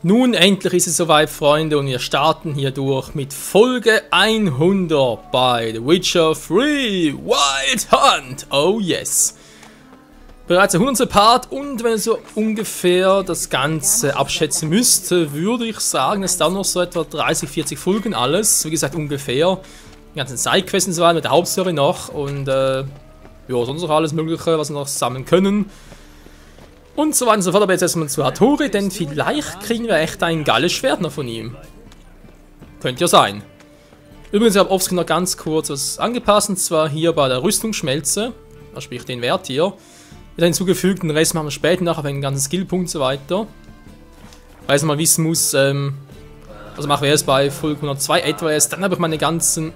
Nun endlich ist es soweit, Freunde, und wir starten hier durch mit Folge 100 bei The Witcher 3 Wild Hunt. Oh yes. Bereits der 100. Part, und wenn ihr so ungefähr das Ganze abschätzen müsst, würde ich sagen, es dauert noch so etwa 30, 40 Folgen alles. Wie gesagt, ungefähr. Die ganzen Sidequests und so weiter mit der Hauptstory noch und ja, sonst noch alles Mögliche, was wir noch sammeln können. Und so weiter und so fort. Aber jetzt erstmal zu Hattori, denn vielleicht kriegen wir echt ein geiles Schwert noch von ihm. Könnte ja sein. Übrigens, ich habe offscreen noch ganz kurz was angepasst, und zwar hier bei der Rüstungsschmelze. Da sprich den Wert hier. Wieder hinzugefügt, den Rest machen wir später nachher, wegen den ganzen Skillpunkten und so weiter. Weil ich mal wissen muss, also machen wir erst bei Folge 102 etwa erst, dann habe ich meine ganzen...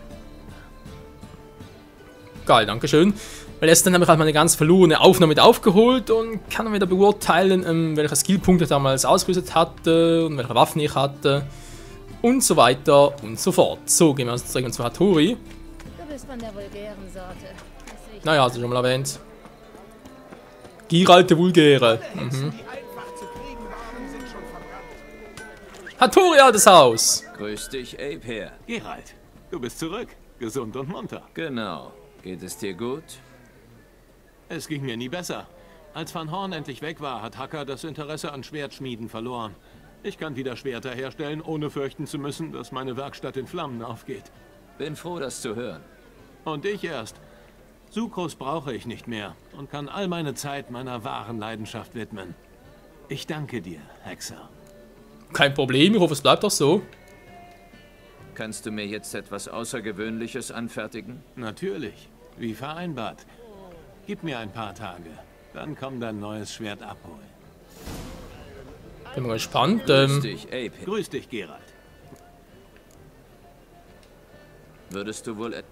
Geil, dankeschön. Weil erst dann habe ich halt meine ganz verlorene Aufnahme mit aufgeholt und kann dann wieder beurteilen, welche Skillpunkte ich damals ausgerüstet hatte und welche Waffen ich hatte und so weiter und so fort. So, gehen wir uns zurück zu Hattori. Du bist von der vulgären Sorte. Naja, hast du schon mal erwähnt. Geralt der Vulgäre. Hattori, altes Haus. Grüß dich, Ape. Geralt, du bist zurück. Gesund und munter. Genau. Geht es dir gut? Es ging mir nie besser. Als Van Horn endlich weg war, hat Hacker das Interesse an Schwertschmieden verloren. Ich kann wieder Schwerter herstellen, ohne fürchten zu müssen, dass meine Werkstatt in Flammen aufgeht. Bin froh, das zu hören. Und ich erst. Sucrus brauche ich nicht mehr und kann all meine Zeit meiner wahren Leidenschaft widmen. Ich danke dir, Hexer. Kein Problem, ich hoffe, es bleibt auch so. Kannst du mir jetzt etwas Außergewöhnliches anfertigen? Natürlich, wie vereinbart. Gib mir ein paar Tage, dann komm dein neues Schwert abholen. Bin mal gespannt. Grüß dich, Ape. Grüß dich, Geralt. Würdest du wohl...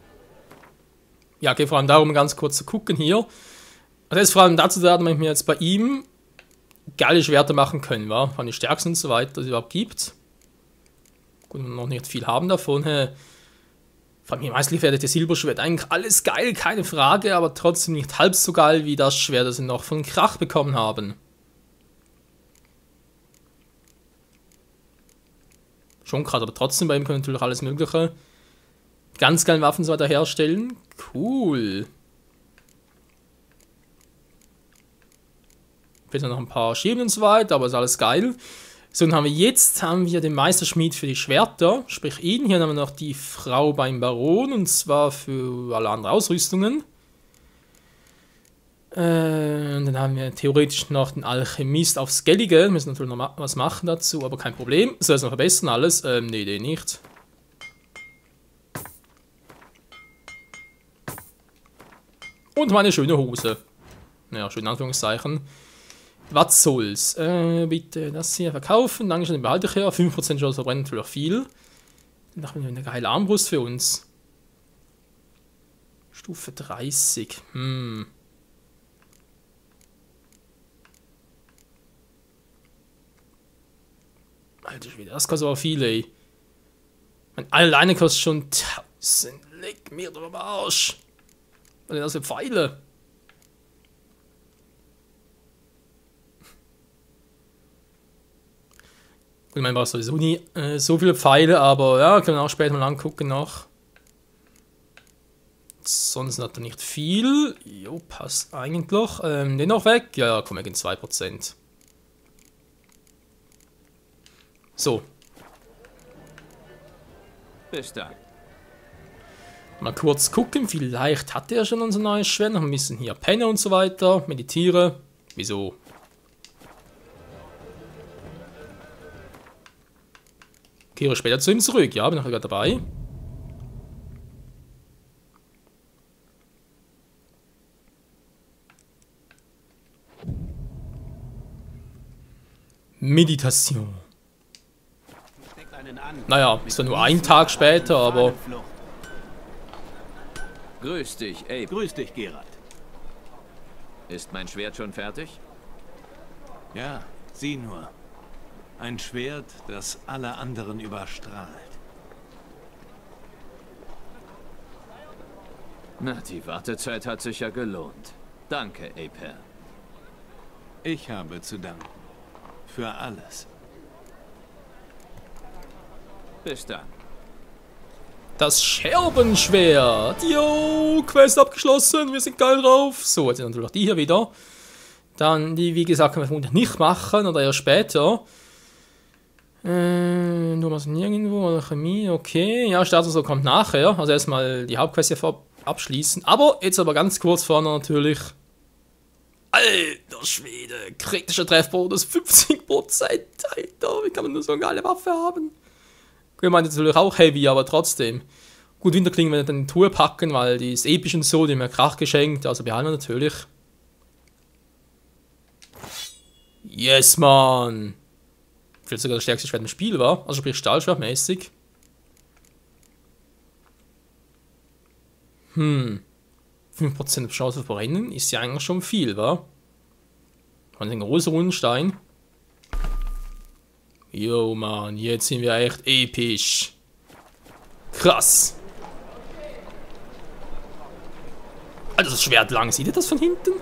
Ja, geht vor allem darum, ganz kurz zu gucken hier. Also jetzt vor allem dazu da, damit wir jetzt bei ihm geile Schwerter machen können, wa? Von den stärksten und so weiter, die es überhaupt gibt. Gut, noch nicht viel haben davon. Vor allem meistens werde das Silberschwert eigentlich alles geil, keine Frage, aber trotzdem nicht halb so geil wie das Schwert, das wir noch von Krach bekommen haben. Schon krass, aber trotzdem bei ihm können wir natürlich alles Mögliche. Ganz geile Waffen so weiter herstellen. Cool. Fehlt noch ein paar Schieben und so weiter, aber ist alles geil. So, dann haben wir den Meisterschmied für die Schwerter, sprich ihn. Hier haben wir noch die Frau beim Baron, und zwar für alle anderen Ausrüstungen. Und dann haben wir theoretisch noch den Alchemist auf Skellige. Wir müssen natürlich noch was machen dazu, aber kein Problem. Soll es noch verbessern alles? Nee, den nicht. Und meine schöne Hose. Ja, schön in Anführungszeichen. Was soll's? Bitte das hier verkaufen. Dankeschön, den behalte ich her. 5% Chance verbrennen natürlich viel. Dann haben wir eine geile Armbrust für uns. Stufe 30. Alter Schwede, das kostet aber viel, ey. Mein alleine kostet schon 1000. Leck mir doch am Arsch. Was sind das für Pfeile? Ich meine, braucht sowieso nie so viele Pfeile, aber ja, können wir auch später mal angucken noch. Sonst hat er nicht viel. Jo, passt eigentlich. Den noch weg? Ja, komm, wir gehen 2%. So. Bis dann. Mal kurz gucken, vielleicht hat er schon unser neues Schwert. Noch ein bisschen hier pennen und so weiter. Meditiere. Wieso? Kehre später zu ihm zurück. Ja, bin auch wieder dabei. Meditation. Naja, ist ja nur ein Tag später, aber... Grüß dich, Ape. Grüß dich, Geralt. Ist mein Schwert schon fertig? Ja, sieh nur. Ein Schwert, das alle anderen überstrahlt. Na, die Wartezeit hat sich ja gelohnt. Danke, Ape. Ich habe zu danken. Für alles. Bis dann. Das Scherbenschwert. Jo, Quest abgeschlossen. Wir sind geil drauf. So, jetzt sind natürlich die hier wieder. Dann, die, wie gesagt, können wir vermutlich nicht machen oder erst später. Nur was nirgendwo, oder Chemie, okay. Ja, Status so kommt nachher. Also erstmal die Hauptquest hier abschließen. Aber jetzt aber ganz kurz vorne natürlich. Alter Schwede, kritischer Treffbonus 50%. Alter, wie kann man nur so eine geile Waffe haben? Ich meine natürlich auch heavy, aber trotzdem. Gut, Winterklingen werden wir dann in die Tour packen, weil die ist episch und so, die haben mir Krach geschenkt, also behalten wir natürlich. Yes, man! Vielleicht sogar das stärkste Schwert im Spiel war, also sprich Stahlschwertmäßig. 5% Chance auf Brennen ist ja eigentlich schon viel, wa? Und ein großer Rundenstein. Jo, Mann, jetzt sind wir echt episch. Krass. Also das Schwert lang, seht ihr das von hinten?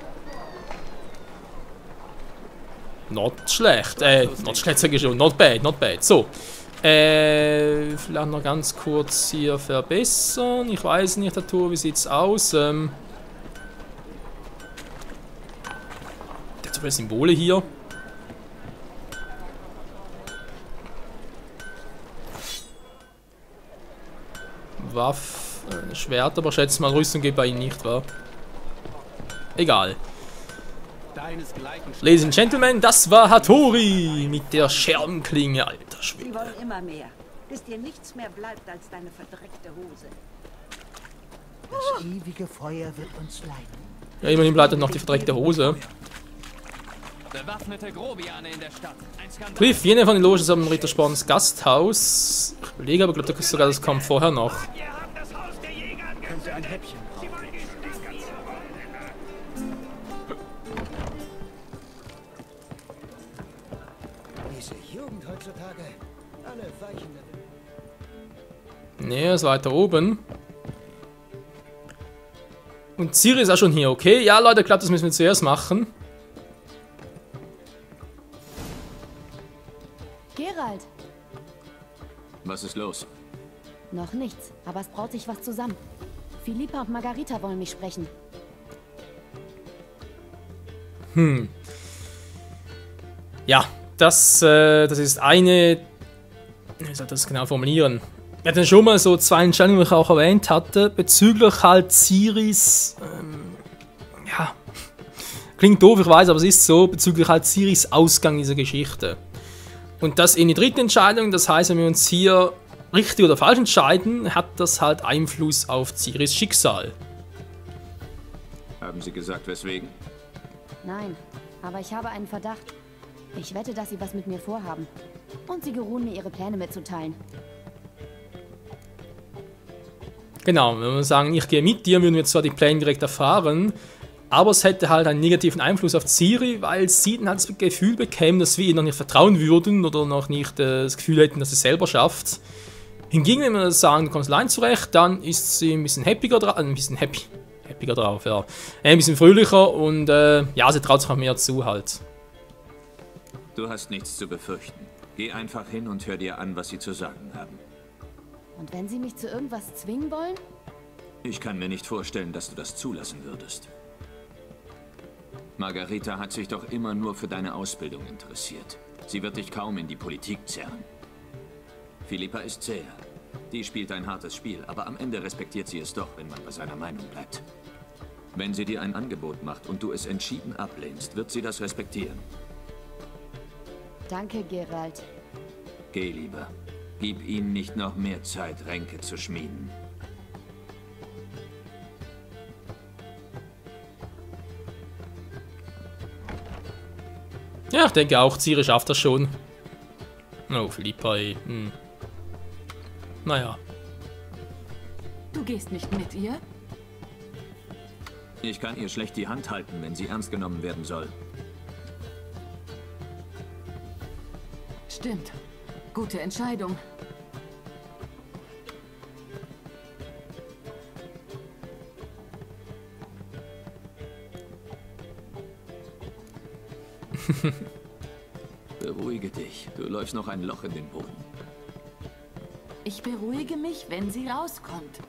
Not schlecht, not schlecht sage ich schon, not bad, not bad. So, vielleicht noch ganz kurz hier verbessern. Ich weiß nicht, der Tour, wie sieht's aus? Der hat so viele Symbole hier. Schwert, aber schätze mal, Rüstung geht bei ihm nicht, wa? Egal. Ladies and Gentlemen, das war Hattori mit der Scherbenklinge, alter Schwede. Sie wollen immer mehr, bis dir nichts mehr bleibt als deine verdreckte Hose. Das ewige Feuer wird uns leiten. Ja, immerhin bleibt noch die verdreckte Hose. Bewaffnete Grobiane in der Stadt. Cliff, jene von den Logen am Rittersporns Gasthaus. Ich überlege, aber ich glaube, sogar das kommt vorher noch. Könnte ein Häppchen brauchen. Diese Jugend heutzutage, alle weichen. Nee, ist weiter oben. Und Ciri ist auch schon hier, okay? Ja, Leute, ich glaube, das müssen wir zuerst machen. Geralt. Was ist los? Noch nichts, aber es braut sich was zusammen. Philippa und Margarita wollen mich sprechen. Ja, das ist eine... Wie soll ich das genau formulieren? Wir hatten schon mal so zwei Entscheidungen, die ich auch erwähnt hatte, bezüglich halt Ciris... ja... Klingt doof, ich weiß, aber es ist so, bezüglich halt Ciris Ausgang dieser Geschichte. Und das in die dritte Entscheidung, das heißt, wenn wir uns hier richtig oder falsch entscheiden, hat das halt Einfluss auf Ciris Schicksal. Haben Sie gesagt, weswegen? Nein, aber ich habe einen Verdacht. Ich wette, dass sie was mit mir vorhaben. Und sie geruhen mir ihre Pläne mitzuteilen. Genau, wenn wir sagen, ich gehe mit dir, würden wir zwar die Pläne direkt erfahren, aber es hätte halt einen negativen Einfluss auf Ciri, weil sie dann halt das Gefühl bekämen, dass wir ihr noch nicht vertrauen würden oder noch nicht das Gefühl hätten, dass sie es selber schafft. Hingegen, wenn wir sagen, du kommst allein zurecht, dann ist sie ein bisschen happiger drauf, happiger drauf, ja. Ein bisschen fröhlicher und ja, sie traut sich auch mehr zu halt. Du hast nichts zu befürchten. Geh einfach hin und hör dir an, was sie zu sagen haben. Und wenn sie mich zu irgendwas zwingen wollen? Ich kann mir nicht vorstellen, dass du das zulassen würdest. Margarita hat sich doch immer nur für deine Ausbildung interessiert. Sie wird dich kaum in die Politik zerren. Philippa ist zäh. Die spielt ein hartes Spiel, aber am Ende respektiert sie es doch, wenn man bei seiner Meinung bleibt. Wenn sie dir ein Angebot macht und du es entschieden ablehnst, wird sie das respektieren. Danke, Geralt. Geh lieber. Gib ihnen nicht noch mehr Zeit, Ränke zu schmieden. Ja, ich denke auch, Ciri schafft das schon. Oh, Philippa, Naja. Du gehst nicht mit ihr? Ich kann ihr schlecht die Hand halten, wenn sie ernst genommen werden soll. Stimmt. Gute Entscheidung. Beruhige dich. Du läufst noch ein Loch in den Boden. Ich beruhige mich, wenn sie rauskommt.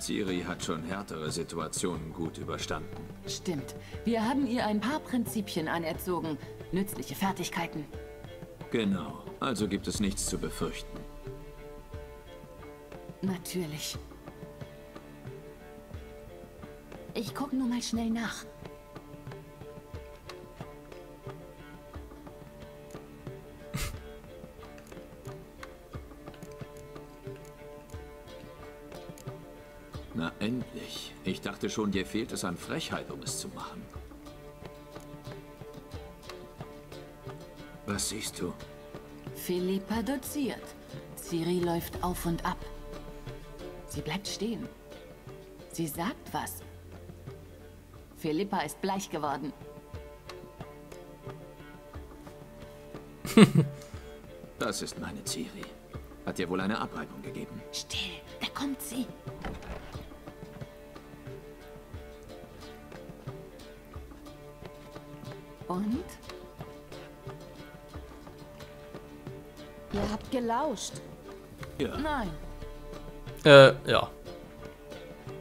Ciri hat schon härtere Situationen gut überstanden. Stimmt. Wir haben ihr ein paar Prinzipien anerzogen. Nützliche Fertigkeiten. Genau. Also gibt es nichts zu befürchten. Natürlich. Ich gucke nur mal schnell nach. Na endlich. Ich dachte schon, dir fehlt es an Frechheit, um es zu machen. Was siehst du? Philippa doziert. Ciri läuft auf und ab. Sie bleibt stehen. Sie sagt was. Philippa ist bleich geworden. Das ist meine Ciri. Hat dir wohl eine Abreibung gegeben. Still, da kommt sie. Und? Ihr habt gelauscht. Ja. Nein. Ja.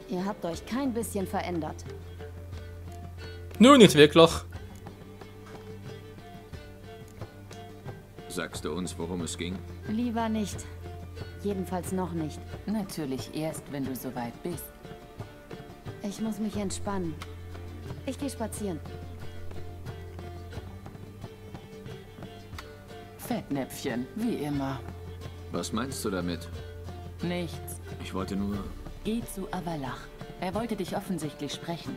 Ihr habt euch kein bisschen verändert. Nur nicht wirklich. Sagst du uns, worum es ging? Lieber nicht. Jedenfalls noch nicht. Natürlich erst, wenn du soweit bist. Ich muss mich entspannen. Ich gehe spazieren. Fettnäpfchen, wie immer. Was meinst du damit? Nichts. Ich wollte nur... Geh zu Avalach. Er wollte dich offensichtlich sprechen.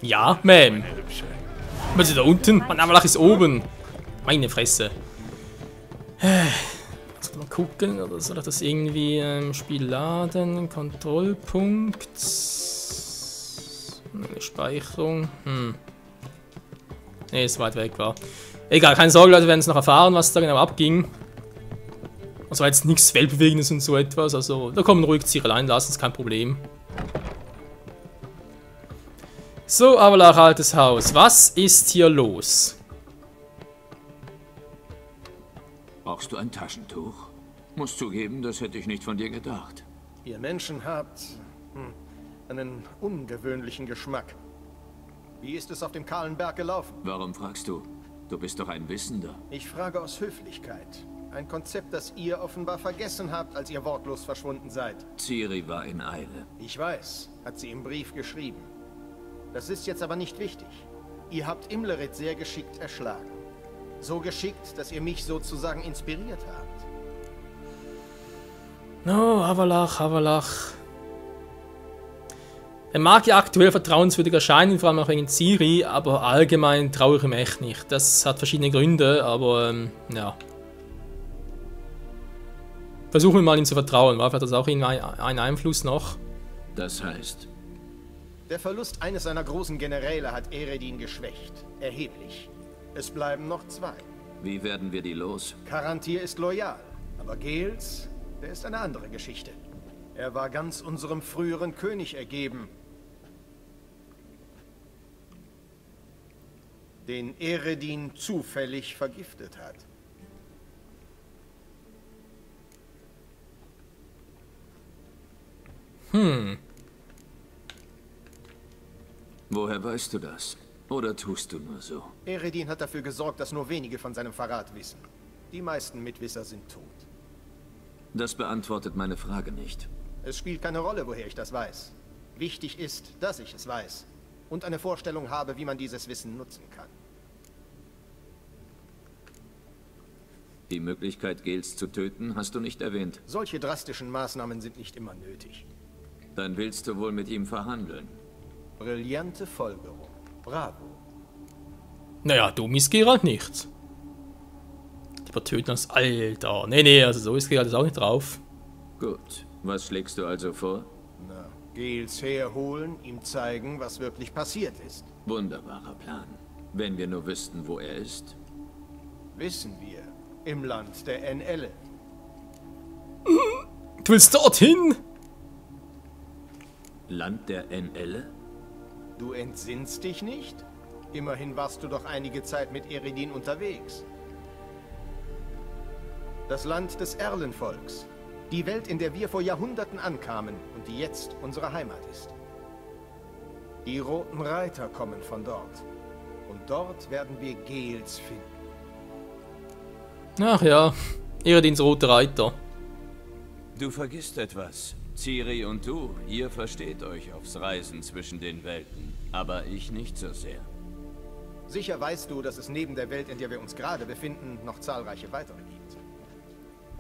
Ja, Ma'am. Was ist da unten? Mein Avalach ist oben. Meine Fresse. Jetzt mal gucken, oder soll ich das irgendwie im Spiel laden? Kontrollpunkt. Eine Speicherung. Ne, ist weit weg war. Egal, keine Sorge, Leute, wir werden es noch erfahren, was da genau abging. Also jetzt nichts Weltbewegendes und so etwas. Also da kommen ruhig Ciri rein lassen, ist kein Problem. So, Avalach, altes Haus. Was ist hier los? Brauchst du ein Taschentuch? Muss zugeben, das hätte ich nicht von dir gedacht. Ihr Menschen habt einen ungewöhnlichen Geschmack. Wie ist es auf dem kahlen Berg gelaufen? Warum fragst du? Du bist doch ein Wissender. Ich frage aus Höflichkeit. Ein Konzept, das ihr offenbar vergessen habt, als ihr wortlos verschwunden seid. Ciri war in Eile. Ich weiß, hat sie im Brief geschrieben. Das ist jetzt aber nicht wichtig. Ihr habt Imlerith sehr geschickt erschlagen. So geschickt, dass ihr mich sozusagen inspiriert habt. No, Avalach, Avalach. Er mag ja aktuell vertrauenswürdig erscheinen, vor allem auch wegen Ciri, aber allgemein traue ich ihm echt nicht. Das hat verschiedene Gründe, aber ja. Versuchen wir mal, ihm zu vertrauen. War vielleicht das auch ein Einfluss noch? Das heißt? Der Verlust eines seiner großen Generäle hat Eredin geschwächt. Erheblich. Es bleiben noch 2. Wie werden wir die los? Karantir ist loyal, aber Gels, der ist eine andere Geschichte. Er war ganz unserem früheren König ergeben, den Eredin zufällig vergiftet hat. Woher weißt du das? Oder tust du nur so? Eredin hat dafür gesorgt, dass nur wenige von seinem Verrat wissen. Die meisten Mitwisser sind tot. Das beantwortet meine Frage nicht. Es spielt keine Rolle, woher ich das weiß. Wichtig ist, dass ich es weiß und eine Vorstellung habe, wie man dieses Wissen nutzen kann. Die Möglichkeit, Gels zu töten, hast du nicht erwähnt. Solche drastischen Maßnahmen sind nicht immer nötig. Dann willst du wohl mit ihm verhandeln. Brillante Folgerung. Bravo. Naja, dumm ist Geralt nicht. Die vertöten das Alter. Nee, also so ist Geralt jetzt auch nicht drauf. Gut. Was schlägst du also vor? Na, Gels herholen, ihm zeigen, was wirklich passiert ist. Wunderbarer Plan. Wenn wir nur wüssten, wo er ist. Wissen wir. Im Land der NL. Du willst dorthin? Land der NL? Du entsinnst dich nicht? Immerhin warst du doch einige Zeit mit Eredin unterwegs. Das Land des Erlenvolks. Die Welt, in der wir vor Jahrhunderten ankamen und die jetzt unsere Heimat ist. Die Roten Reiter kommen von dort. Und dort werden wir Gels finden. Ach ja, Ehrendienst Rote Reiter. Du vergisst etwas. Ciri und du, ihr versteht euch aufs Reisen zwischen den Welten. Aber ich nicht so sehr. Sicher weißt du, dass es neben der Welt, in der wir uns gerade befinden, noch zahlreiche weitere gibt.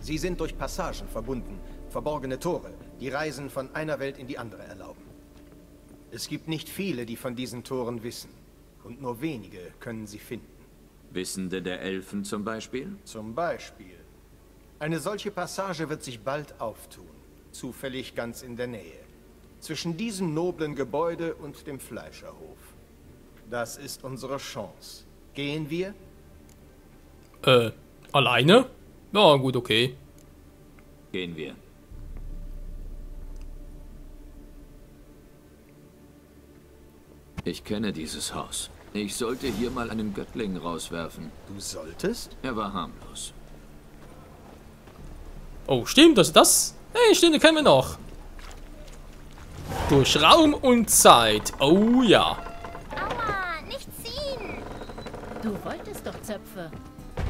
Sie sind durch Passagen verbunden, verborgene Tore, die Reisen von einer Welt in die andere erlauben. Es gibt nicht viele, die von diesen Toren wissen. Und nur wenige können sie finden. Wissende der Elfen zum Beispiel? Zum Beispiel. Eine solche Passage wird sich bald auftun. Zufällig ganz in der Nähe. Zwischen diesem noblen Gebäude und dem Fleischerhof. Das ist unsere Chance. Gehen wir? Alleine? Ja, gut, okay. Gehen wir. Ich kenne dieses Haus. Ich sollte hier mal einen Göttling rauswerfen. Du solltest? Er war harmlos. Oh, stimmt, das? Hey, stimmt, den kennen wir noch. Durch Raum und Zeit. Oh ja. Aua, nicht ziehen! Du wolltest doch Zöpfe.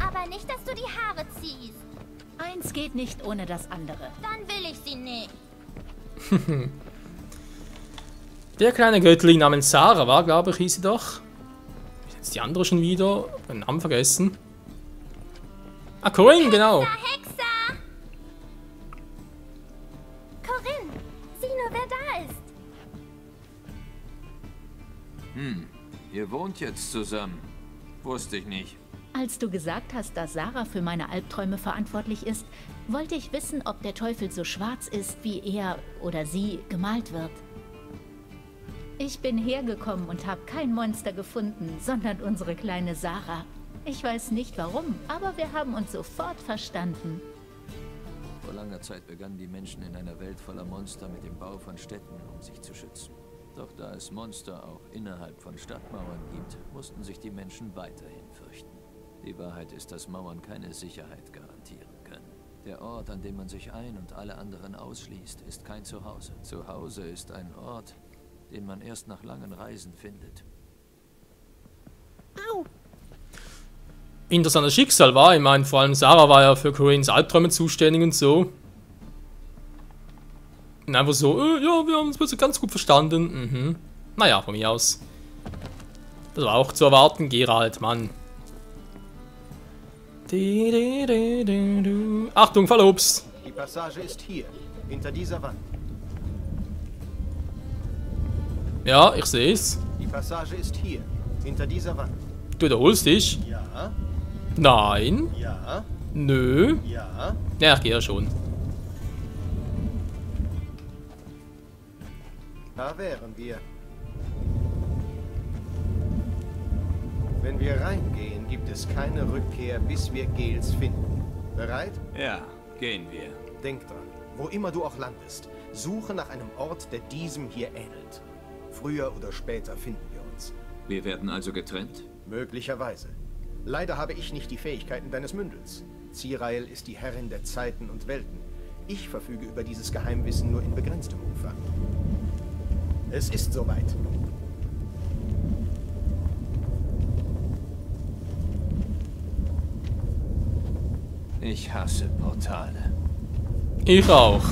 Aber nicht, dass du die Haare ziehst. Eins geht nicht ohne das andere. Dann will ich sie nicht. Der kleine Göttling namens Sarah war, glaube ich, hieß sie doch. Jetzt die andere schon wieder. Den Namen vergessen. Ah, Corinne, genau. Hexer! Corinne, sieh nur, wer da ist. Ihr wohnt jetzt zusammen. Wusste ich nicht. Als du gesagt hast, dass Sarah für meine Albträume verantwortlich ist, wollte ich wissen, ob der Teufel so schwarz ist, wie er oder sie gemalt wird. Ich bin hergekommen und habe kein Monster gefunden, sondern unsere kleine Sarah. Ich weiß nicht warum, aber wir haben uns sofort verstanden. Vor langer Zeit begannen die Menschen in einer Welt voller Monster mit dem Bau von Städten, um sich zu schützen. Doch da es Monster auch innerhalb von Stadtmauern gibt, mussten sich die Menschen weiterhin fürchten. Die Wahrheit ist, dass Mauern keine Sicherheit garantieren können. Der Ort, an dem man sich ein- und alle anderen ausschließt, ist kein Zuhause. Zuhause ist ein Ort, den man erst nach langen Reisen findet. Au! Interessantes Schicksal war, ich meine, vor allem Sarah war ja für Corinnes Albträume zuständig und so. Und einfach so, ja, wir haben uns plötzlich ganz gut verstanden. Naja, von mir aus. Das war auch zu erwarten, Geralt, Mann. Achtung, Fallobst! Die Passage ist hier, hinter dieser Wand. Ja, ich sehe es. Die Passage ist hier, hinter dieser Wand. Du wiederholst dich? Ja, Nein. ja, Nö. ja. Ja, ich gehe ja schon. Da wären wir. Wenn wir reingehen, gibt es keine Rückkehr, bis wir Gels finden. Bereit? Ja, gehen wir. Denk dran, wo immer du auch landest, suche nach einem Ort, der diesem hier ähnelt. Früher oder später finden wir uns. Wir werden also getrennt? Möglicherweise. Leider habe ich nicht die Fähigkeiten deines Mündels. Zireael ist die Herrin der Zeiten und Welten. Ich verfüge über dieses Geheimwissen nur in begrenztem Umfang. Es ist soweit. Ich hasse Portale. Ich auch.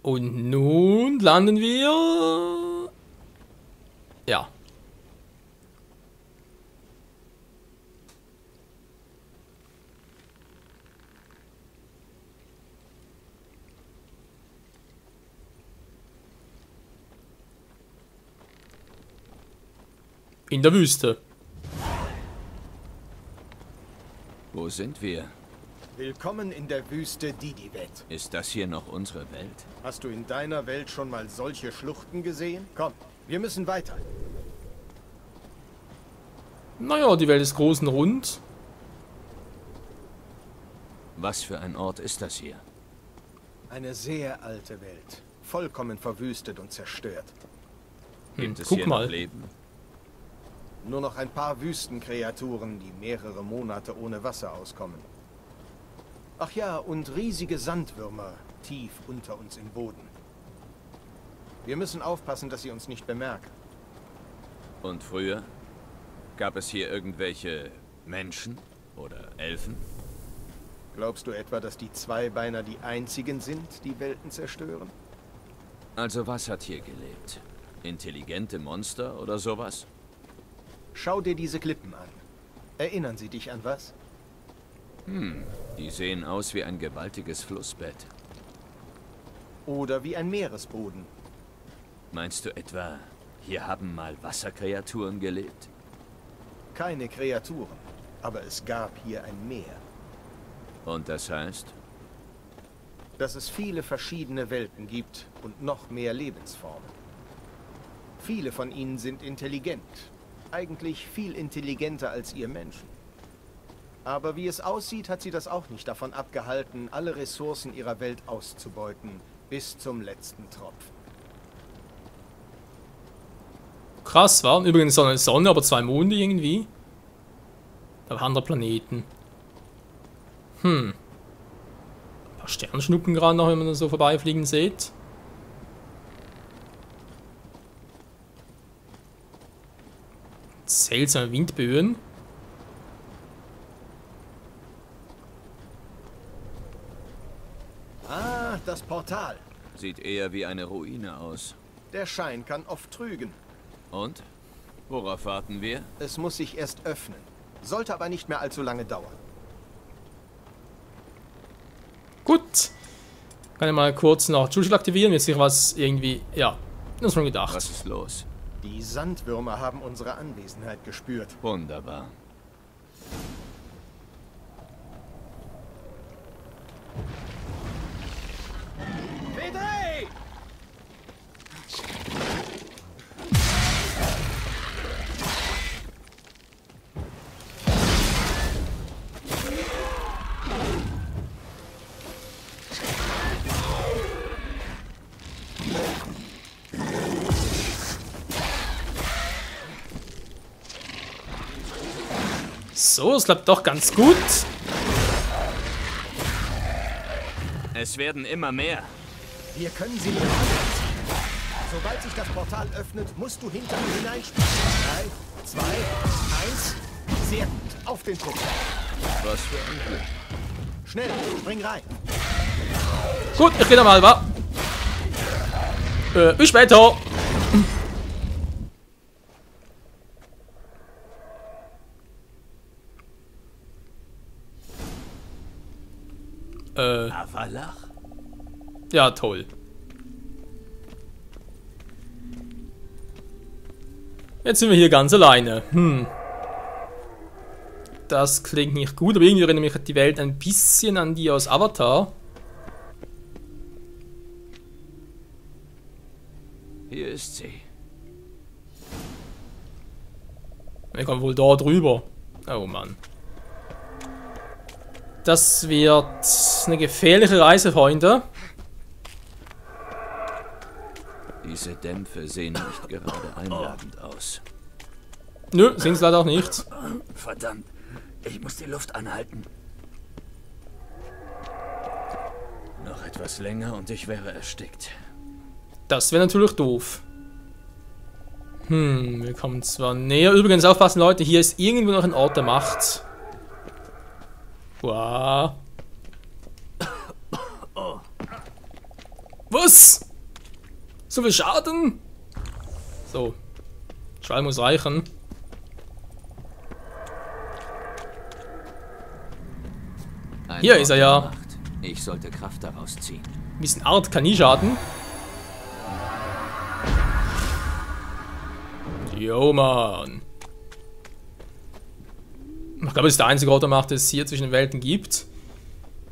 Und nun landen wir... Ja. In der Wüste. Wo sind wir? Willkommen in der Wüste Didivet. Ist das hier noch unsere Welt? Hast du in deiner Welt schon mal solche Schluchten gesehen? Komm, wir müssen weiter. Naja, die Welt ist groß und rund. Was für ein Ort ist das hier? Eine sehr alte Welt. Vollkommen verwüstet und zerstört. Gibt es guck hier mal. noch Leben? Nur noch ein paar Wüstenkreaturen, die mehrere Monate ohne Wasser auskommen. Ach ja, und riesige Sandwürmer tief unter uns im Boden. Wir müssen aufpassen, dass sie uns nicht bemerken. Und früher? Gab es hier irgendwelche Menschen oder Elfen? Glaubst du etwa, dass die Zweibeiner die einzigen sind, die Welten zerstören? Also was hat hier gelebt? Intelligente Monster oder sowas? Schau dir diese Klippen an. Erinnern sie dich an was? Die sehen aus wie ein gewaltiges Flussbett. Oder wie ein Meeresboden. Meinst du etwa, hier haben mal Wasserkreaturen gelebt? Keine Kreaturen, aber es gab hier ein Meer. Und das heißt? Dass es viele verschiedene Welten gibt und noch mehr Lebensformen. Viele von ihnen sind intelligent. Eigentlich viel intelligenter als ihr Menschen. Aber wie es aussieht, hat sie das auch nicht davon abgehalten, alle Ressourcen ihrer Welt auszubeuten, bis zum letzten Tropfen. Krass, war. Übrigens so eine Sonne, aber 2 Monde irgendwie. Aber andere Planeten. Ein paar Sternschnuppen gerade noch, wenn man das so vorbeifliegen sieht. Seltsame Windböen. Ah, das Portal. Sieht eher wie eine Ruine aus. Der Schein kann oft trügen. Und? Worauf warten wir? Es muss sich erst öffnen. Sollte aber nicht mehr allzu lange dauern. Gut. Kann ich mal kurz noch Juice aktivieren. Jetzt sicher was irgendwie. Ja, das schon gedacht. Was ist los? Die Sandwürmer haben unsere Anwesenheit gespürt. Wunderbar. Vedrey! So, es klappt doch ganz gut. Es werden immer mehr. Wir können sie nicht anziehen. Sobald sich das Portal öffnet, musst du hinter ihm hineinspringen. 3, 2, 1. Sehr gut. Auf den Punkt. Was für ein Glück. Schnell, spring rein. Gut, ich gehe da mal, wa? Bis später. Avalach? Ja, toll. Jetzt sind wir hier ganz alleine. Das klingt nicht gut, aber irgendwie erinnert mich die Welt ein bisschen an die aus Avatar. Hier ist sie. Wir kommen wohl da drüber. Oh Mann. Das wird eine gefährliche Reise, Freunde. Diese Dämpfe sehen nicht gerade einladend aus. Nö, sind es leider auch nicht. Verdammt, ich muss die Luft anhalten. Noch etwas länger und ich wäre erstickt. Das wäre natürlich doof. Wir kommen zwar näher. Übrigens aufpassen, Leute, hier ist irgendwo noch ein Ort der Macht. Wow. Was? So viel Schaden? So. Schwall muss reichen. Hier ist er ja. Ich sollte Kraft daraus ziehen. Ein bisschen Art kann nie schaden. Jo, Mann. Ich glaube, das ist der einzige Ort der Macht, den es hier zwischen den Welten gibt.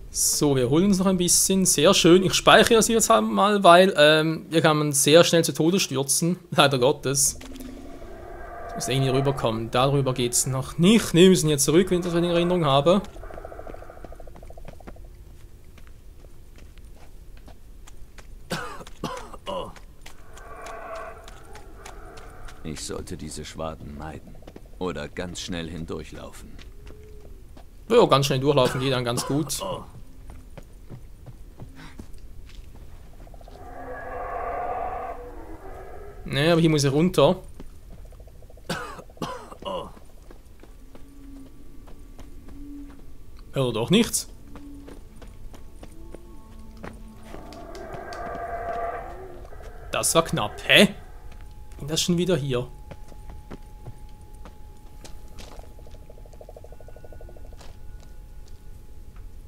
So, wir holen uns noch ein bisschen. Sehr schön. Ich speichere das jetzt mal, weil hier kann man sehr schnell zu Tode stürzen. Leider Gottes. Ich muss irgendwie rüberkommen. Darüber geht es noch nicht. Ne, wir müssen hier zurück, wenn ich das in Erinnerung habe. Ich sollte diese Schwaden meiden. Oder ganz schnell hindurchlaufen. Ja, ganz schnell durchlaufen geht dann ganz gut. Ne, aber hier muss ich runter. Oder doch nichts. Das war knapp. Hä? Bin das schon wieder hier?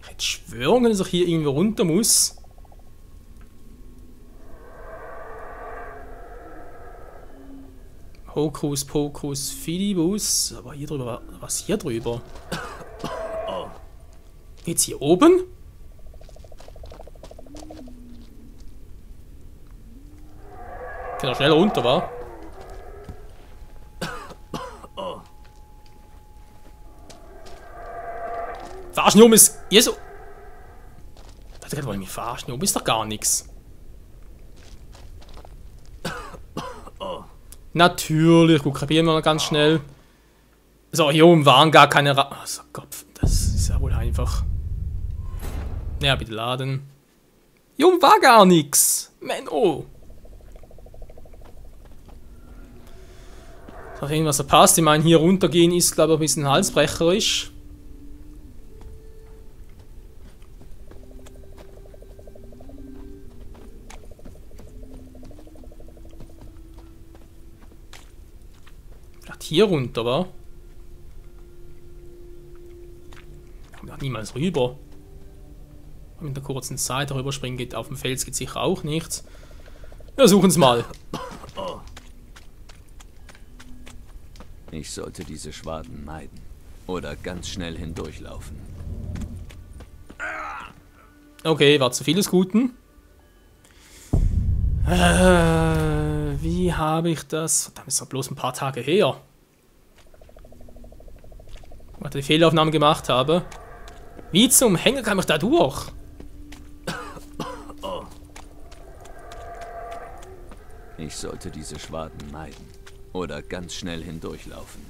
Ich hätte schwören können, dass ich hier irgendwo runter muss. Hokus Pokus Fidibus. Aber hier drüber. Was hier drüber? Geht's hier oben? Kann er schnell runter, wa? Verarschen, oben ist. Jesu! Das kann wohl mich verarschen, oben ist doch gar nichts. Natürlich, gut, kapieren wir noch ganz schnell. So, hier oben waren gar keine also Gott, das ist ja wohl einfach. Ja, bitte laden. Hier oben war gar nichts. Menno. Auf irgendwas verpasst. Ich meine, hier runtergehen ist, glaube ich, ein bisschen halsbrecherisch. Vielleicht hier runter, wa? Ich komme da niemals rüber. Mit der kurzen Zeit darüber springen geht auf dem Fels geht sicher auch nichts. Wir suchen es mal. Ich sollte diese Schwaden meiden. Oder ganz schnell hindurchlaufen. Okay, war zu viel des Guten. Wie habe ich das? Verdammt, ist doch bloß ein paar Tage her. Weil ich die Fehlaufnahme gemacht habe. Wie zum Henker kam ich da durch? Ich sollte diese Schwaden meiden. Oder ganz schnell hindurchlaufen.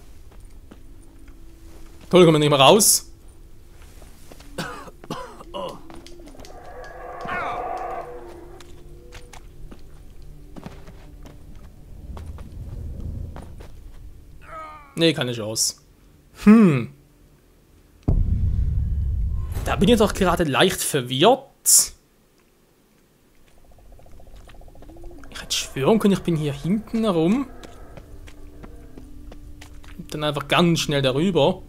Toll, kommen wir nicht mehr raus. Nee, keine Chance. Da bin ich doch gerade leicht verwirrt. Ich hätte schwören können, ich bin hier hinten herum. Und dann einfach ganz schnell darüber.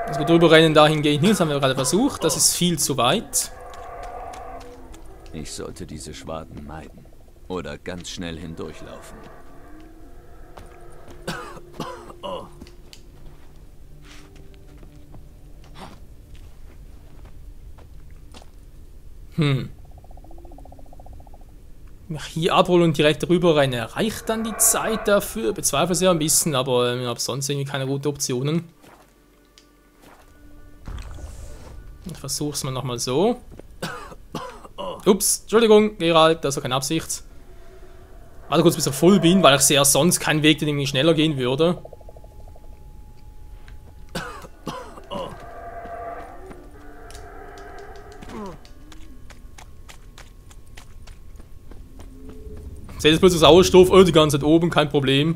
Also drüber rennen dahin gehe ich nicht, das haben wir gerade versucht. Das ist viel zu weit. Ich sollte diese Schwaden meiden. Oder ganz schnell hindurchlaufen. Mich hier abholen und direkt rüber rennen. Reicht dann die Zeit dafür? Bezweifle es ja ein bisschen, aber ich habe sonst irgendwie keine guten Optionen. Ich versuche es mal nochmal so. Ups, Entschuldigung, Geralt, das war keine Absicht. Warte kurz, bis ich voll bin, weil ich sehe sonst keinen Weg, der irgendwie schneller gehen würde. Seht jetzt plötzlich Sauerstoff, oh, die ganze Zeit oben, kein Problem.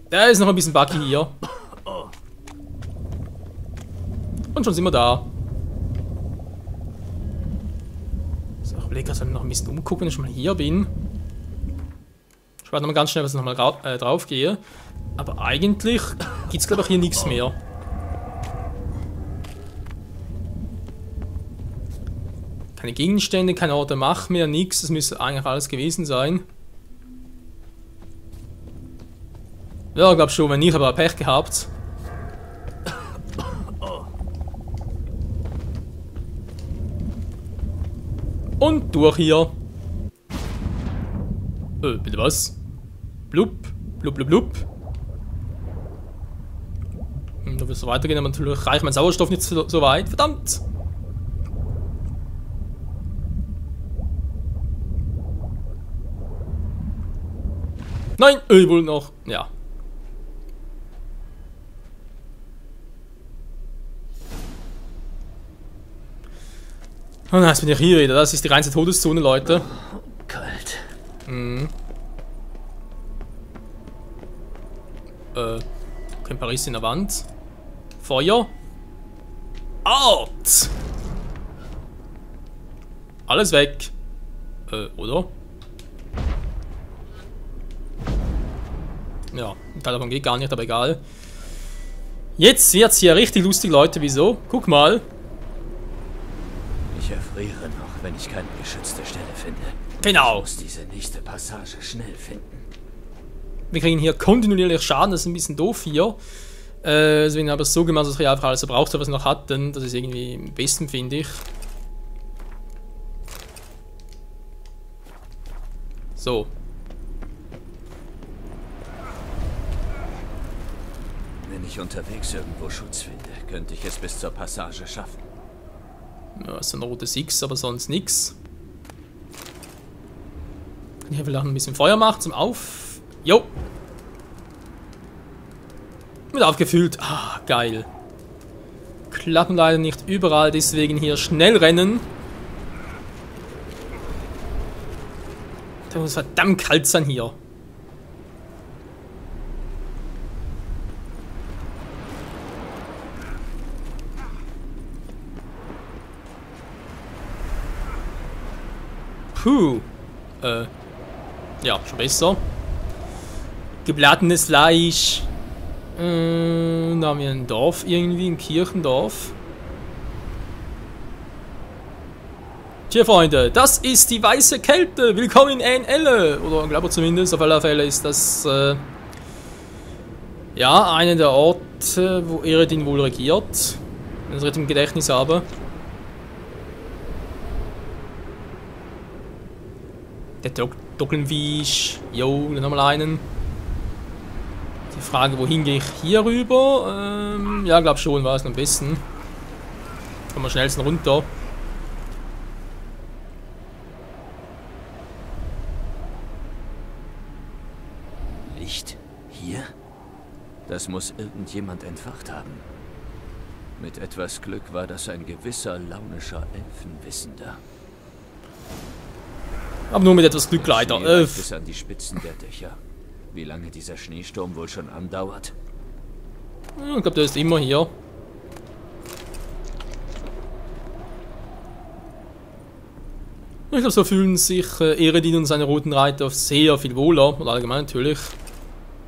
Der ist noch ein bisschen buggy hier. Und schon sind wir da. So, ich überlege, dass ich noch ein bisschen umgucken, wenn ich schon mal hier bin. Ich warte nochmal ganz schnell, dass ich nochmal drauf gehe. Aber eigentlich gibt es, glaube ich, hier nichts mehr. Keine Gegenstände, keine Orte Macht mehr, nichts. Das müsste eigentlich alles gewesen sein. Ja, ich glaube schon, wenn nicht, aber Pech gehabt. Und durch hier. Bitte was? Blub, blub, blub, blub. Da wird es weitergehen, aber natürlich reicht mein Sauerstoff nicht so weit. Verdammt! Nein, wohl noch. Ja. Oh nein, jetzt bin ich hier wieder. Das ist die reinste Todeszone, Leute. Kalt. Mhm. Kein Paris in der Wand. Feuer. Art! Alles weg. Oder? Ja, ein Teil davon geht gar nicht, aber egal. Jetzt wird's hier richtig lustig, Leute. Wieso? Guck mal. Ich erfriere noch, wenn ich keine geschützte Stelle finde. Genau. Ich muss diese nächste Passage schnell finden. Wir kriegen hier kontinuierlich Schaden, das ist ein bisschen doof hier. Deswegen habe ich es so gemacht, dass ich einfach alles verbraucht habe, was ich noch hatten. Das ist irgendwie am besten, finde ich. So. Wenn ich unterwegs irgendwo Schutz finde, könnte ich es bis zur Passage schaffen. Ja, ist ein rotes X, aber sonst nix. Kann ich vielleicht ein bisschen Feuer machen zum Auf... Jo! Mit aufgefüllt. Ah, geil. Klappen leider nicht überall, deswegen hier schnell rennen. Da muss verdammt kalt sein hier. Puh. Ja, schon besser. Gebratenes Fleisch. Da haben wir ein Dorf irgendwie, ein Kirchendorf. Tja, Freunde, das ist die weiße Kälte. Willkommen in NL. Oder glaube ich zumindest, auf alle Fälle ist das ja, einer der Orte, wo Eredin wohl regiert. Wenn ich es richtig im Gedächtnis habe. Der Dockelnwisch. Jo, dann nochmal einen. Die Frage, wohin gehe ich hier rüber? Ja, glaub schon, war es am besten. Kommen wir schnellsten runter. Licht? Hier? Das muss irgendjemand entfacht haben. Mit etwas Glück war das ein gewisser launischer Elfenwissender. Aber nur mit etwas Glück leider. Bis an die Spitzen der Dächer. Wie lange dieser Schneesturm wohl schon andauert? Ich glaube, der ist immer hier. Ich glaube, so fühlen sich Eredin und seine roten Reiter sehr viel wohler. Und allgemein natürlich.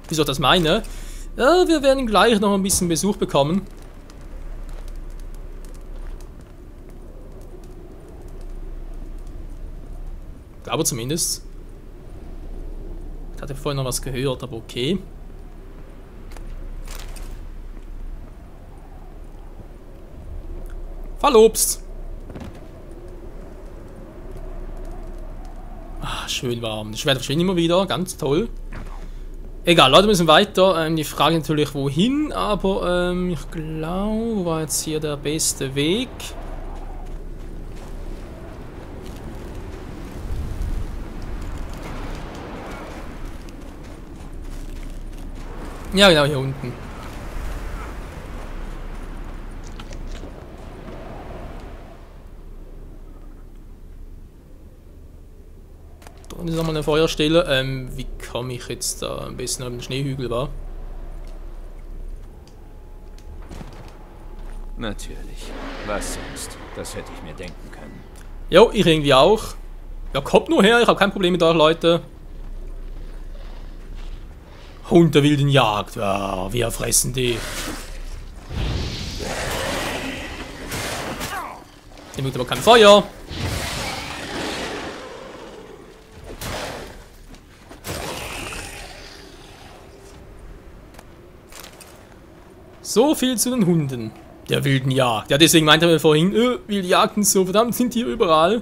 Wieso ich das meine? Ja, wir werden gleich noch ein bisschen Besuch bekommen. Aber zumindest. Ich hatte vorhin noch was gehört, aber okay. Fallobst! Ah, schön warm. Das Schwert verschwindet immer wieder, ganz toll. Egal, Leute, wir müssen weiter. Die Frage natürlich, wohin, aber ich glaube, wo war jetzt hier der beste Weg? Ja, genau, hier unten. Da unten ist nochmal eine Feuerstelle. Wie komme ich jetzt da am besten auf den Schneehügel war? Natürlich. Was sonst? Das hätte ich mir denken können. Jo, ich irgendwie auch. Ja, kommt nur her, ich habe kein Problem mit euch, Leute. Hund der wilden Jagd. Ja, wir fressen die. Der mögt aber kein Feuer. So viel zu den Hunden der wilden Jagd. Ja, deswegen meinte er vorhin, wilde Jagden so verdammt sind hier überall.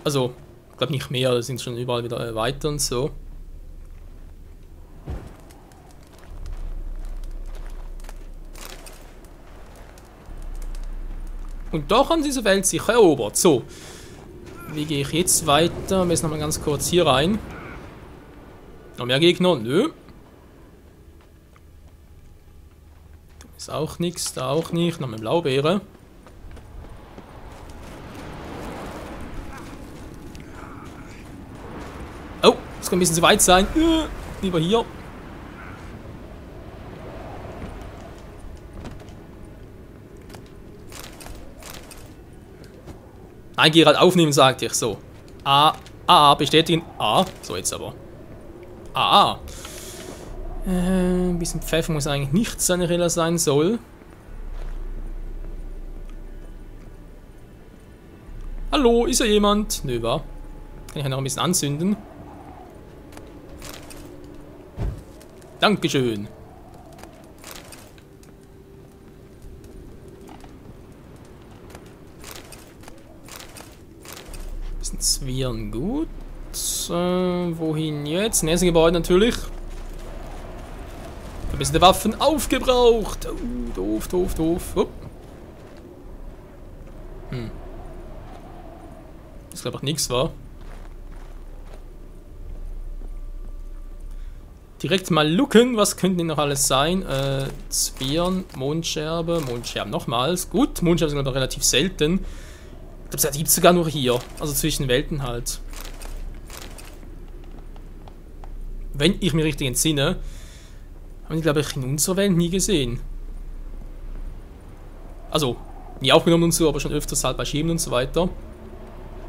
Also, ich glaube nicht mehr, da sind schon überall wieder weiter und so. Und doch haben diese Welt sich erobert. So. Wie gehe ich jetzt weiter? Am besten nochmal ganz kurz hier rein. Noch mehr Gegner? Nö. Da ist auch nichts, da auch nicht. Noch eine Blaubeere. Oh, das kann ein bisschen zu weit sein. Lieber hier. Nein, Gerald aufnehmen, sagte ich. So. A, bestätigen. A. So, jetzt aber. A. Ein bisschen Pfeffer muss eigentlich nicht seine Rille sein soll. Hallo, ist da jemand? Nö, war. Kann ich ja noch ein bisschen anzünden. Dankeschön. Bisschen Zwirn, gut. Wohin jetzt? Nächste Gebäude natürlich. Ein bisschen der Waffen aufgebraucht. Doof. Upp. Das glaube ich nichts war. Direkt mal looken, was könnte denn noch alles sein? Zwirn, Mondscherben nochmals. Gut, Mondscherben sind aber relativ selten. Ich glaube, die gibt es sogar nur hier. Also zwischen Welten halt. Wenn ich mich richtig entsinne, haben die, glaube ich, in unserer Welt nie gesehen. Also, nie aufgenommen und so, aber schon öfters halt bei Schieben und so weiter.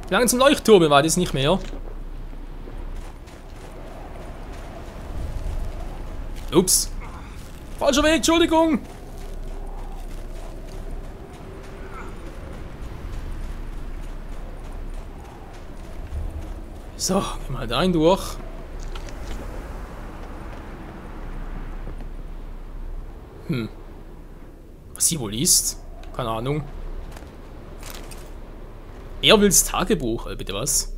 Wie lange zum Leuchtturm war das nicht mehr? Ups. Falscher Weg, Entschuldigung. So, gehen wir halt ein durch. Was sie wohl ist? Keine Ahnung. Erwils Tagebuch, bitte was?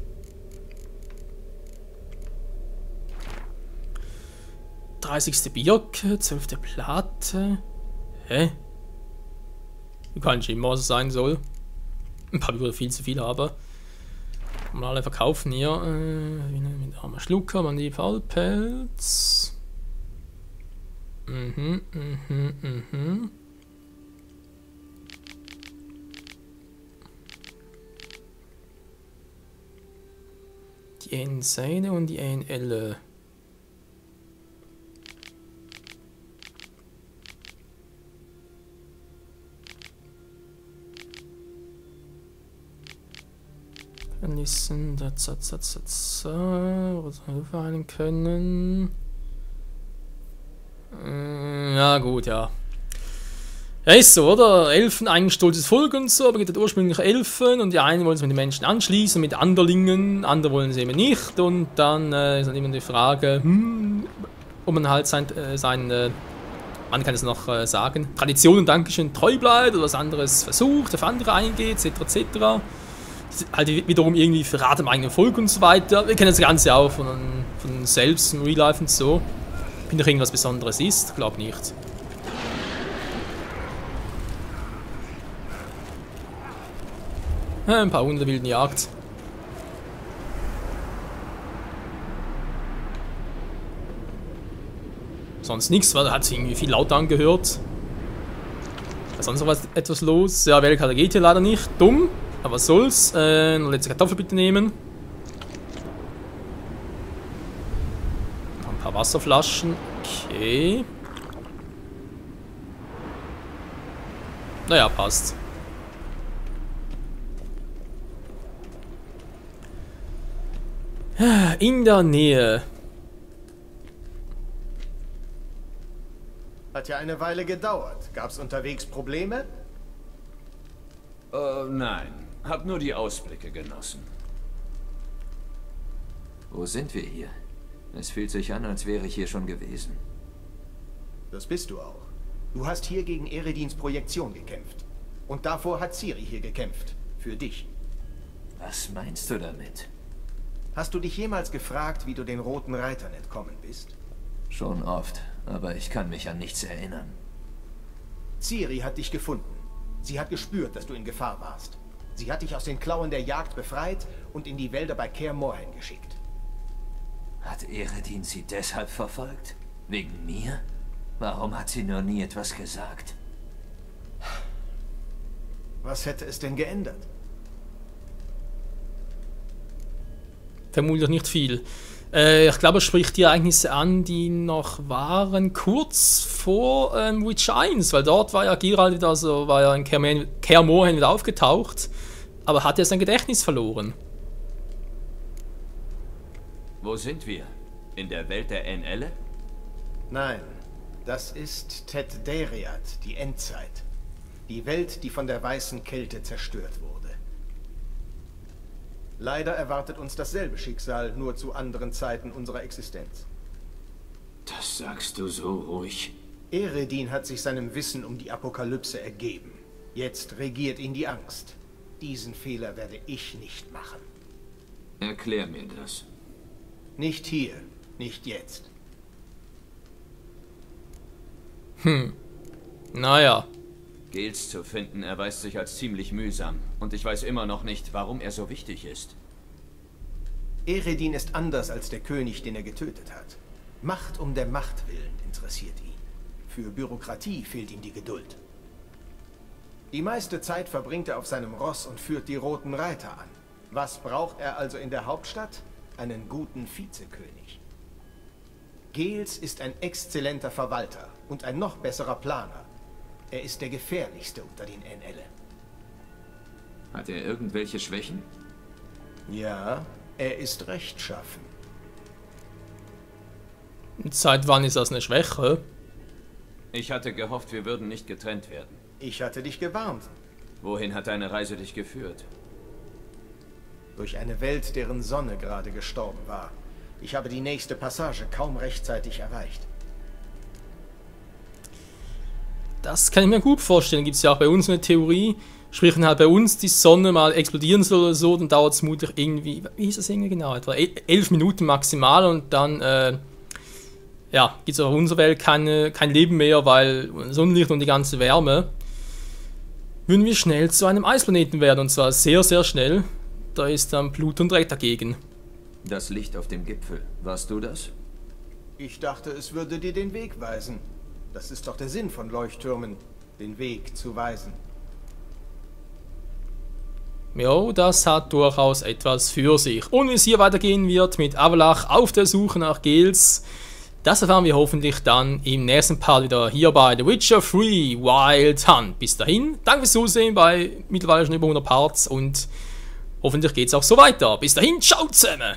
...30. Birke, 12. Platte... Hä? Wie kann ich immer was sein soll? Ein paar würde viel zu viel haben. Kann man alle verkaufen hier. Mit armer Schlucker, Mandibelpelz. Die einen Seide und die einen Elle. Nissen, was wir verheilen können. Ja, gut, ja. Ja, ist so, oder? Elfen, ein stolzes Volk und so, aber gibt es ursprünglich Elfen und die einen wollen sich mit den Menschen anschließen, mit Anderlingen, andere wollen sie eben nicht und dann ist dann immer die Frage, ob man halt man kann es noch sagen, Traditionen, Dankeschön, treu bleibt oder was anderes versucht, auf andere eingeht, etc. Halt wiederum irgendwie Verrat am eigenen Volk und so weiter. Wir kennen das Ganze auch von selbst im Real Life und so. Wenn doch irgendwas Besonderes ist, glaub nicht. Ein paar Hunde wilden Jagd. Sonst nichts, weil da hat sich irgendwie viel laut angehört. Sonst noch etwas los. Ja, Weltkarte geht hier leider nicht. Dumm. Aber was soll's? Eine letzte Kartoffel bitte nehmen. Noch ein paar Wasserflaschen. Okay. Naja, passt. In der Nähe. Hat ja eine Weile gedauert. Gab's unterwegs Probleme? Nein. Hab nur die Ausblicke genossen. Wo sind wir hier? Es fühlt sich an, als wäre ich hier schon gewesen. Das bist du auch. Du hast hier gegen Eredins Projektion gekämpft. Und davor hat Ciri hier gekämpft. Für dich. Was meinst du damit? Hast du dich jemals gefragt, wie du den Roten Reitern entkommen bist? Schon oft, aber ich kann mich an nichts erinnern. Ciri hat dich gefunden. Sie hat gespürt, dass du in Gefahr warst. Sie hat dich aus den Klauen der Jagd befreit und in die Wälder bei Kaer Morhen geschickt. Hat Eredin sie deshalb verfolgt? Wegen mir? Warum hat sie noch nie etwas gesagt? Was hätte es denn geändert? Vermutlich nicht viel. Ich glaube, er spricht die Ereignisse an, die noch waren, kurz vor Witcher 1, weil dort war ja Geralt wieder, also war ja in Kaer Morhen wieder aufgetaucht, aber hat er sein Gedächtnis verloren. Wo sind wir? In der Welt der NL? Nein, das ist Ted Deriad, die Endzeit. Die Welt, die von der weißen Kälte zerstört wurde. Leider erwartet uns dasselbe Schicksal, nur zu anderen Zeiten unserer Existenz. Das sagst du so ruhig. Eredin hat sich seinem Wissen um die Apokalypse ergeben. Jetzt regiert ihn die Angst. Diesen Fehler werde ich nicht machen. Erklär mir das. Nicht hier, nicht jetzt. Naja. Gils zu finden erweist sich als ziemlich mühsam. Und ich weiß immer noch nicht, warum er so wichtig ist. Eredin ist anders als der König, den er getötet hat. Macht um der Macht willen interessiert ihn. Für Bürokratie fehlt ihm die Geduld. Die meiste Zeit verbringt er auf seinem Ross und führt die Roten Reiter an. Was braucht er also in der Hauptstadt? Einen guten Vizekönig. Gils ist ein exzellenter Verwalter und ein noch besserer Planer. Er ist der gefährlichste unter den NL. Hat er irgendwelche Schwächen? Ja, er ist rechtschaffen. Seit wann ist das eine Schwäche? Ich hatte gehofft, wir würden nicht getrennt werden. Ich hatte dich gewarnt. Wohin hat deine Reise dich geführt? Durch eine Welt, deren Sonne gerade gestorben war. Ich habe die nächste Passage kaum rechtzeitig erreicht. Das kann ich mir gut vorstellen. Gibt es ja auch bei uns eine Theorie. Sprich, wenn halt bei uns die Sonne mal explodieren soll oder so, dann dauert es vermutlich irgendwie, wie hieß das irgendwie genau, etwa 11 Minuten maximal und dann, ja, gibt es auf unserer Welt kein Leben mehr, weil Sonnenlicht und die ganze Wärme. Würden wir schnell zu einem Eisplaneten werden und zwar sehr, sehr schnell. Da ist dann Pluton direkt dagegen. Das Licht auf dem Gipfel, warst du das? Ich dachte, es würde dir den Weg weisen. Das ist doch der Sinn von Leuchttürmen, den Weg zu weisen. Jo, das hat durchaus etwas für sich. Und wie es hier weitergehen wird mit Avallac'h auf der Suche nach Gils, das erfahren wir hoffentlich dann im nächsten Part wieder hier bei The Witcher 3 Wild Hunt. Bis dahin, danke fürs Zusehen bei mittlerweile schon über 100 Parts und hoffentlich geht es auch so weiter. Bis dahin, ciao zusammen!